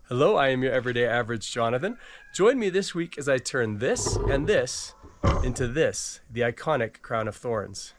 Hello, I am your everyday average Jonathan. Join me this week as I turn this and this into this, the iconic crown of thorns.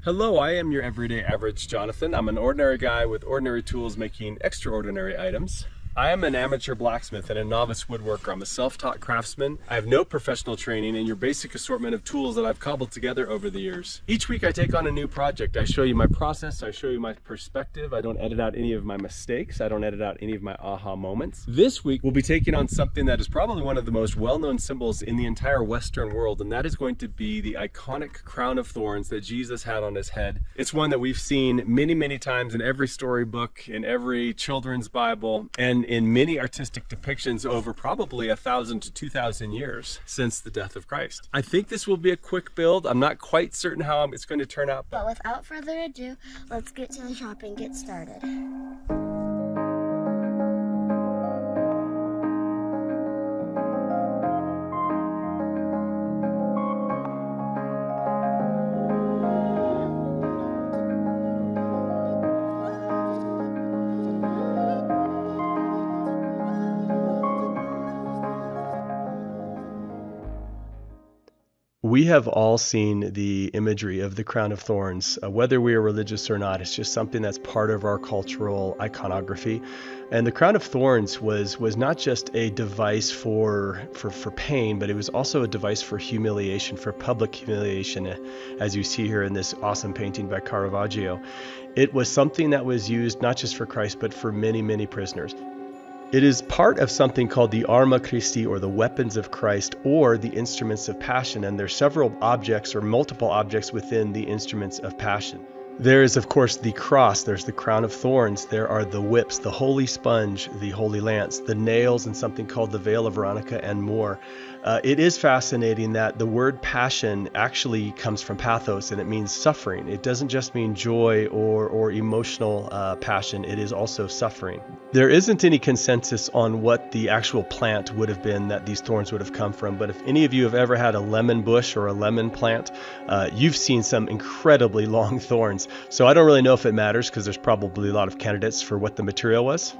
Hello, I am your everyday average Jonathan. I'm an ordinary guy with ordinary tools making extraordinary items. I am an amateur blacksmith and a novice woodworker. I'm a self-taught craftsman. I have no professional training in your basic assortment of tools that I've cobbled together over the years. Each week I take on a new project. I show you my process, I show you my perspective. I don't edit out any of my mistakes. I don't edit out any of my aha moments. This week we'll be taking on something that is probably one of the most well-known symbols in the entire Western world, and that is going to be the iconic crown of thorns that Jesus had on his head. It's one that we've seen many, many times in every storybook, in every children's Bible, and in many artistic depictions over probably 1,000 to 2,000 years since the death of Christ. I think this will be a quick build. I'm not quite certain how it's going to turn out. But without further ado, let's get to the shop and get started. We have all seen the imagery of the crown of thorns, whether we are religious or not. It's just something that's part of our cultural iconography. And the crown of thorns was not just a device for pain, but it was also a device for humiliation, for public humiliation, as you see here in this awesome painting by Caravaggio. It was something that was used not just for Christ, but for many, many prisoners. It is part of something called the Arma Christi, or the weapons of Christ, or the instruments of passion. And there's several objects or multiple objects within the instruments of passion. There is, of course, the cross. There's the crown of thorns. There are the whips, the holy sponge, the holy lance, the nails, and something called the veil of Veronica, and more. It is fascinating that the word passion actually comes from pathos, and it means suffering. It doesn't just mean joy or emotional passion. It is also suffering. There isn't any consensus on what the actual plant would have been that these thorns would have come from, but if any of you have ever had a lemon bush or a lemon plant, you've seen some incredibly long thorns. So I don't really know if it matters, because there's probably a lot of candidates for what the material was.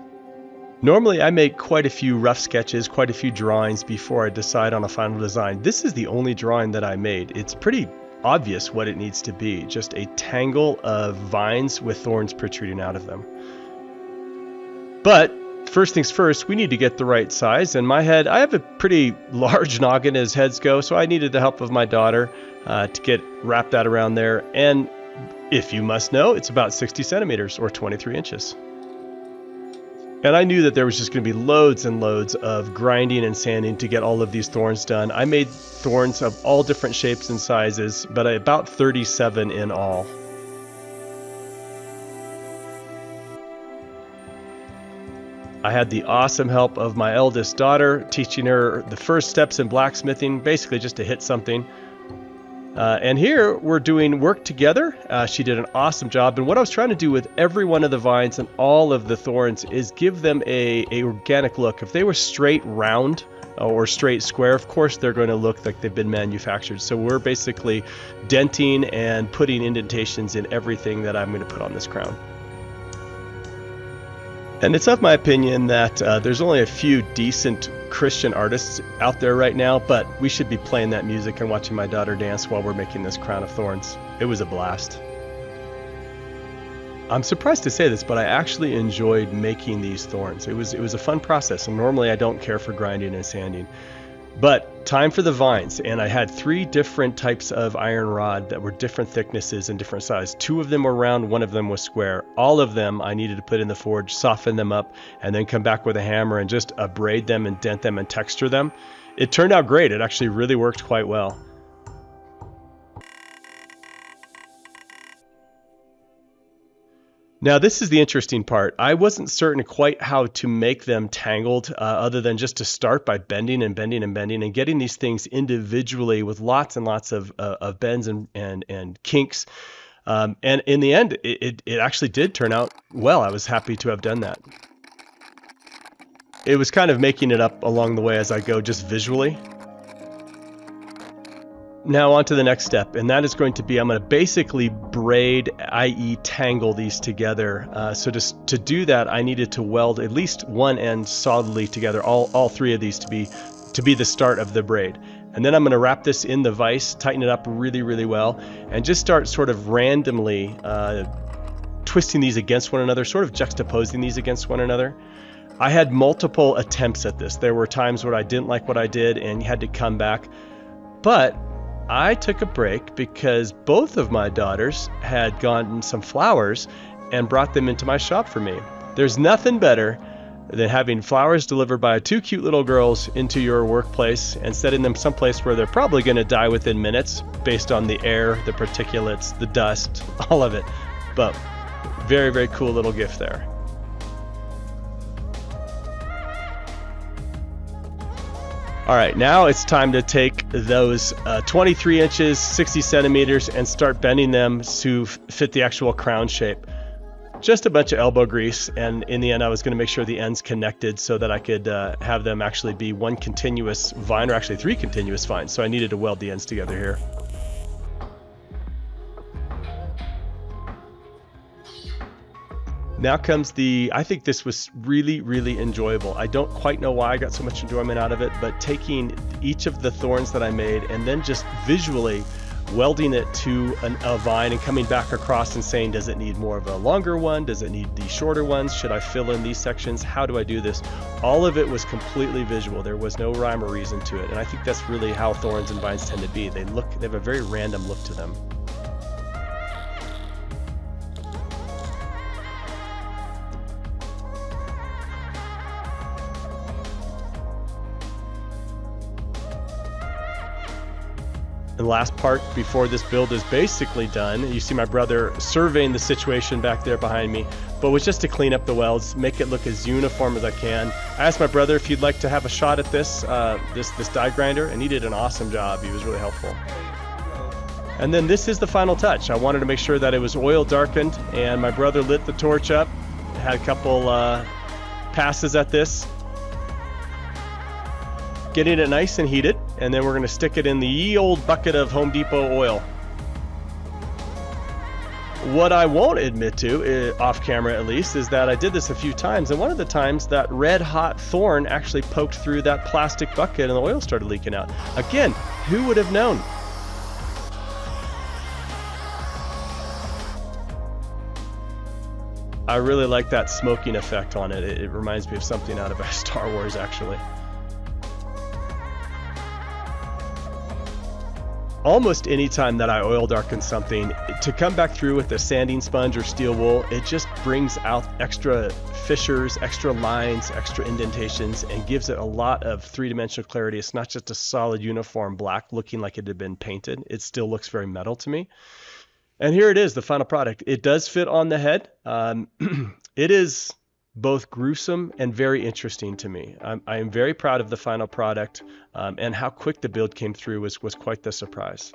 Normally I make quite a few rough sketches, quite a few drawings before I decide on a final design. This is the only drawing that I made. It's pretty obvious what it needs to be, just a tangle of vines with thorns protruding out of them. But first things first, we need to get the right size. And my head, I have a pretty large noggin as heads go, so I needed the help of my daughter to wrap that around there. And if you must know, it's about 60 centimeters or 23 inches. And I knew that there was just going to be loads and loads of grinding and sanding to get all of these thorns done. I made thorns of all different shapes and sizes, but about 37 in all. I had the awesome help of my eldest daughter, teaching her the first steps in blacksmithing, basically just to hit something. And here we're doing work together. She did an awesome job. And what I was trying to do with every one of the vines and all of the thorns is give them a organic look. If they were straight round or straight square, of course they're going to look like they've been manufactured. So we're basically denting and putting indentations in everything that I'm going to put on this crown. And it's of my opinion that there's only a few decent Christian artists out there right now, but we should be playing that music and watching my daughter dance while we're making this crown of thorns. It was a blast. I'm surprised to say this, but I actually enjoyed making these thorns. It was a fun process, and normally I don't care for grinding and sanding. But time for the vines, and I had 3 different types of iron rod that were different thicknesses and different size. 2 of them were round, 1 of them was square. All of them I needed to put in the forge, soften them up, and then come back with a hammer and just abrade them and dent them and texture them. It turned out great. It actually really worked quite well. Now, this is the interesting part. I wasn't certain quite how to make them tangled, other than just to start by bending and bending and bending and getting these things individually with lots and lots of bends and kinks. And in the end, it actually did turn out well. I was happy to have done that. It was kind of making it up along the way as I go, just visually. Now on to the next step, and that is going to be, I'm going to basically braid, i.e. tangle these together. So to do that, I needed to weld at least one end solidly together, all three of these to be the start of the braid. And then I'm going to wrap this in the vise, tighten it up really, really well, and just start sort of randomly twisting these against one another, sort of juxtaposing these against one another. I had multiple attempts at this. There were times where I didn't like what I did and had to come back, but I took a break because both of my daughters had gotten some flowers and brought them into my shop for me. There's nothing better than having flowers delivered by two cute little girls into your workplace and setting them someplace where they're probably going to die within minutes based on the air, the particulates, the dust, all of it. But very, very cool little gift there. All right, now it's time to take those 23 inches, 60 centimeters, and start bending them to fit the actual crown shape. Just a bunch of elbow grease, and in the end I was going to make sure the ends connected so that I could have them actually be one continuous vine, or actually three continuous vines. So I needed to weld the ends together here. Now comes I think this was really, really enjoyable. I don't quite know why I got so much enjoyment out of it, but taking each of the thorns that I made and then just visually welding it to a vine and coming back across and saying, does it need more of a longer one? Does it need these shorter ones? Should I fill in these sections? How do I do this? All of it was completely visual. There was no rhyme or reason to it. And I think that's really how thorns and vines tend to be. They have a very random look to them. And the last part before this build is basically done, you see my brother surveying the situation back there behind me, but was just to clean up the welds, make it look as uniform as I can. I asked my brother if he'd like to have a shot at this die grinder, and he did an awesome job. He was really helpful. And then this is the final touch. I wanted to make sure that it was oil darkened, and my brother lit the torch up, had a couple passes at this, getting it nice and heated, and then we're going to stick it in the ye old bucket of Home Depot oil. What I won't admit to, off camera at least, is that I did this a few times, and one of the times that red hot thorn actually poked through that plastic bucket and the oil started leaking out. Again, who would have known? I really like that smoking effect on it. It reminds me of something out of Star Wars, actually. Almost any time that I oil darken something, to come back through with a sanding sponge or steel wool, it just brings out extra fissures, extra lines, extra indentations, and gives it a lot of three-dimensional clarity. It's not just a solid uniform black looking like it had been painted. It still looks very metal to me. And here it is, the final product. It does fit on the head. It is both gruesome and very interesting to me. I am very proud of the final product, and how quick the build came through was quite the surprise.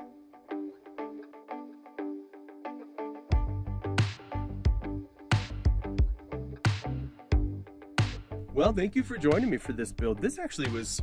Well, thank you for joining me for this build. This actually was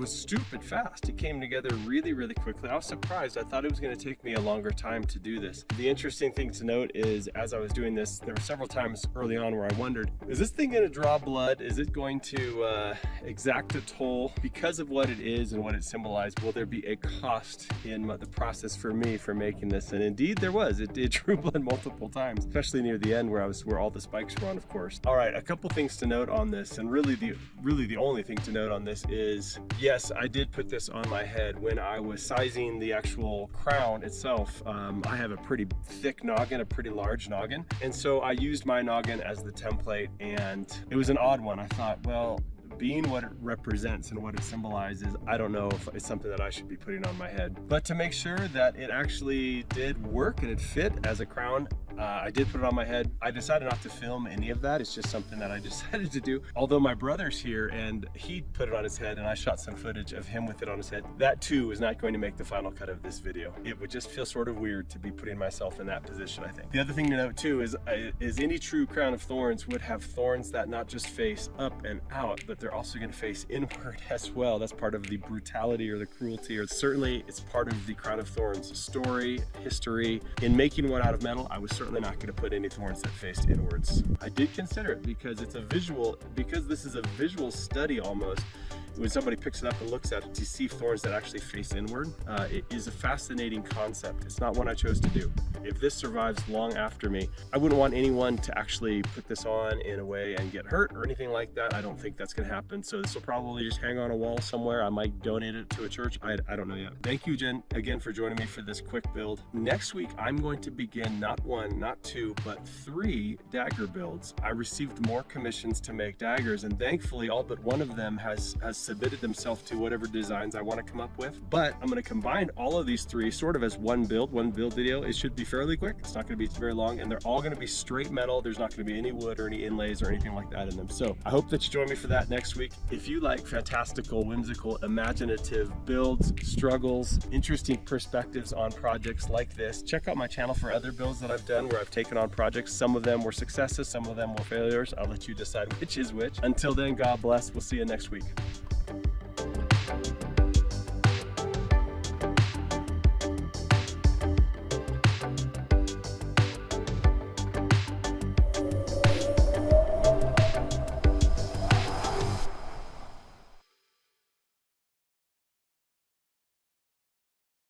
stupid fast. It came together really, really quickly. I was surprised. I thought it was going to take me a longer time to do this. The interesting thing to note is, as I was doing this, there were several times early on where I wondered, is this thing going to draw blood? Is it going to exact a toll? Because of what it is and what it symbolized, will there be a cost in the process for me for making this? And indeed there was. It drew blood multiple times, especially near the end where all the spikes were on, of course. All right, a couple things to note on this. And really the only thing to note on this is, yes, I did put this on my head. When I was sizing the actual crown itself, I have a pretty thick noggin, a pretty large noggin. And so I used my noggin as the template, and it was an odd one. I thought, well, being what it represents and what it symbolizes, I don't know if it's something that I should be putting on my head. But to make sure that it actually did work and it fit as a crown, I did put it on my head. I decided not to film any of that. It's just something that I decided to do. Although my brother's here and he put it on his head and I shot some footage of him with it on his head. That too is not going to make the final cut of this video. It would just feel sort of weird to be putting myself in that position, I think. The other thing to note too is any true crown of thorns would have thorns that not just face up and out, but they're also going to face inward as well. That's part of the brutality or the cruelty, or certainly it's part of the crown of thorns story, history. In making one out of metal, I was certainly not going to put any thorns that faced inwards. I did consider it because it's a visual, because this is a visual study almost. When somebody picks it up and looks at it to see thorns that actually face inward, it is a fascinating concept. It's not one I chose to do. If this survives long after me, I wouldn't want anyone to actually put this on in a way and get hurt or anything like that. I don't think that's going to happen. So this will probably just hang on a wall somewhere. I might donate it to a church. I don't know yet. Thank you, Jen, again for joining me for this quick build. Next week, I'm going to begin not one, not two, but 3 dagger builds. I received more commissions to make daggers, and thankfully all but one of them has submitted themselves to whatever designs I want to come up with. But I'm going to combine all of these 3 sort of as one build video. It should be fairly quick. It's not going to be very long, and they're all going to be straight metal. There's not going to be any wood or any inlays or anything like that in them. So I hope that you join me for that next week. If you like fantastical, whimsical, imaginative builds, struggles, interesting perspectives on projects like this, check out my channel for other builds that I've done where I've taken on projects. Some of them were successes, some of them were failures. I'll let you decide which is which. Until then, God bless. We'll see you next week.